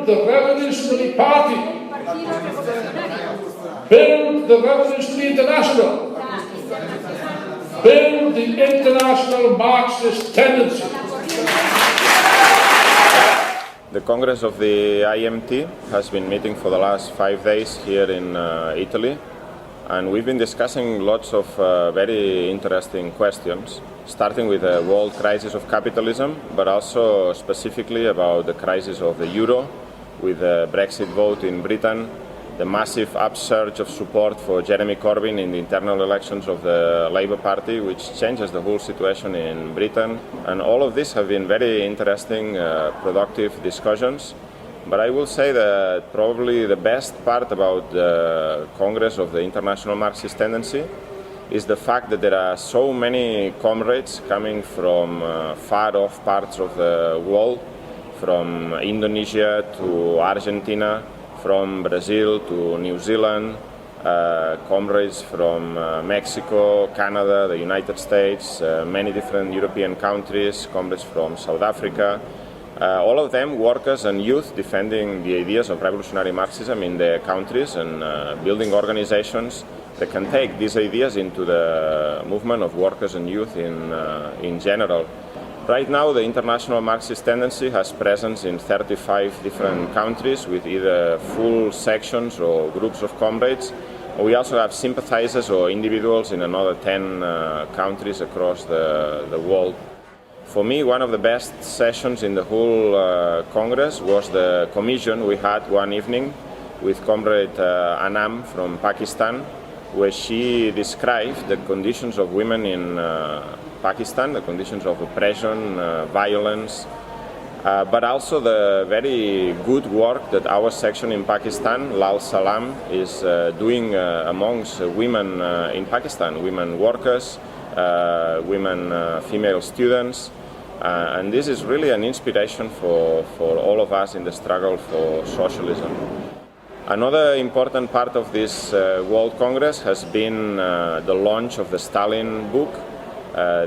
Build the Revolutionary Party. Build the Revolutionary International. Build the international Marxist tendency. The Congress of the IMT has been meeting for the last 5 days here in Italy, and we've been discussing lots of very interesting questions, starting with the world crisis of capitalism, but also specifically about the crisis of the euro, with the Brexit vote in Britain, the massive upsurge of support for Jeremy Corbyn in the internal elections of the Labour Party, which changes the whole situation in Britain. And all of this have been very interesting, productive discussions. But I will say that probably the best part about the Congress of the International Marxist Tendency is the fact that there are so many comrades coming from far-off parts of the world, from Indonesia to Argentina, from Brazil to New Zealand, comrades from Mexico, Canada, the United States, many different European countries, comrades from South Africa, all of them workers and youth defending the ideas of revolutionary Marxism in their countries and building organizations that can take these ideas into the movement of workers and youth in general. Right now, the International Marxist Tendency has presence in 35 different countries with either full sections or groups of comrades. We also have sympathizers or individuals in another 10 countries across the world. For me, one of the best sessions in the whole Congress was the commission we had one evening with Comrade Anam from Pakistan, where she described the conditions of women in Pakistan, the conditions of oppression, violence, but also the very good work that our section in Pakistan, Lal Salam, is doing amongst women in Pakistan, women workers, women female students, and this is really an inspiration for all of us in the struggle for socialism. Another important part of this World Congress has been the launch of the Stalin book.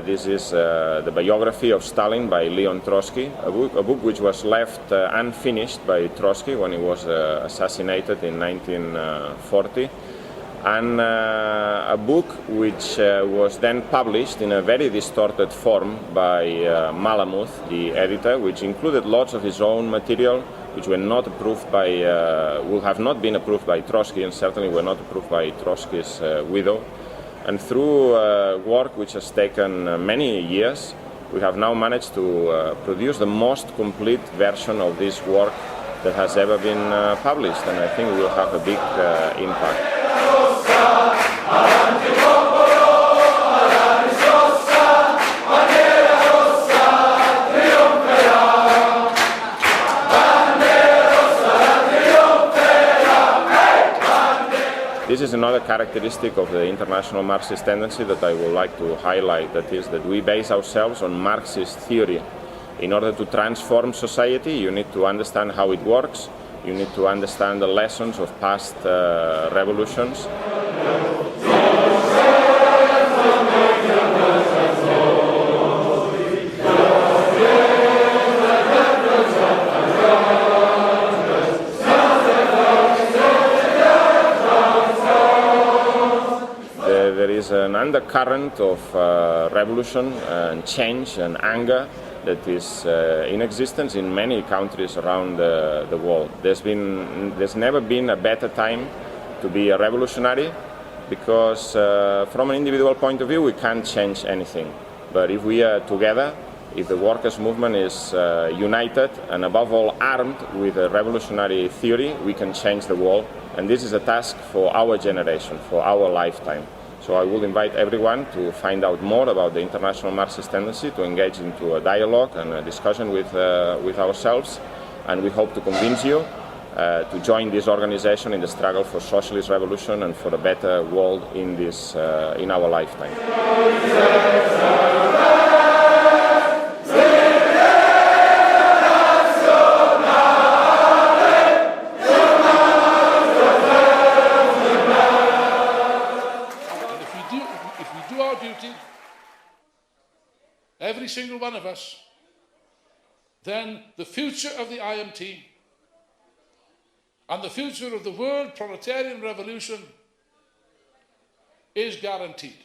This is the biography of Stalin by Leon Trotsky, a book which was left unfinished by Trotsky when he was assassinated in 1940, and a book which was then published in a very distorted form by Malamuth, the editor, which included lots of his own material which were not approved by, would have not been approved by Trotsky, and certainly were not approved by Trotsky's widow. And through work which has taken many years, we have now managed to produce the most complete version of this work that has ever been published, and I think it will have a big impact. This is another characteristic of the International Marxist Tendency that I would like to highlight, that is that we base ourselves on Marxist theory. In order to transform society, you need to understand how it works, you need to understand the lessons of past revolutions. There is an undercurrent of revolution and change and anger that is in existence in many countries around the world. There's never been a better time to be a revolutionary, because from an individual point of view we can't change anything. But if we are together, if the workers' movement is united and above all armed with a revolutionary theory, we can change the world. And this is a task for our generation, for our lifetime. So I will invite everyone to find out more about the International Marxist Tendency, to engage into a dialogue and a discussion with ourselves, and we hope to convince you to join this organization in the struggle for socialist revolution and for a better world in our lifetime. Every single one of us, then the future of the IMT And the future of the world proletarian revolution is guaranteed.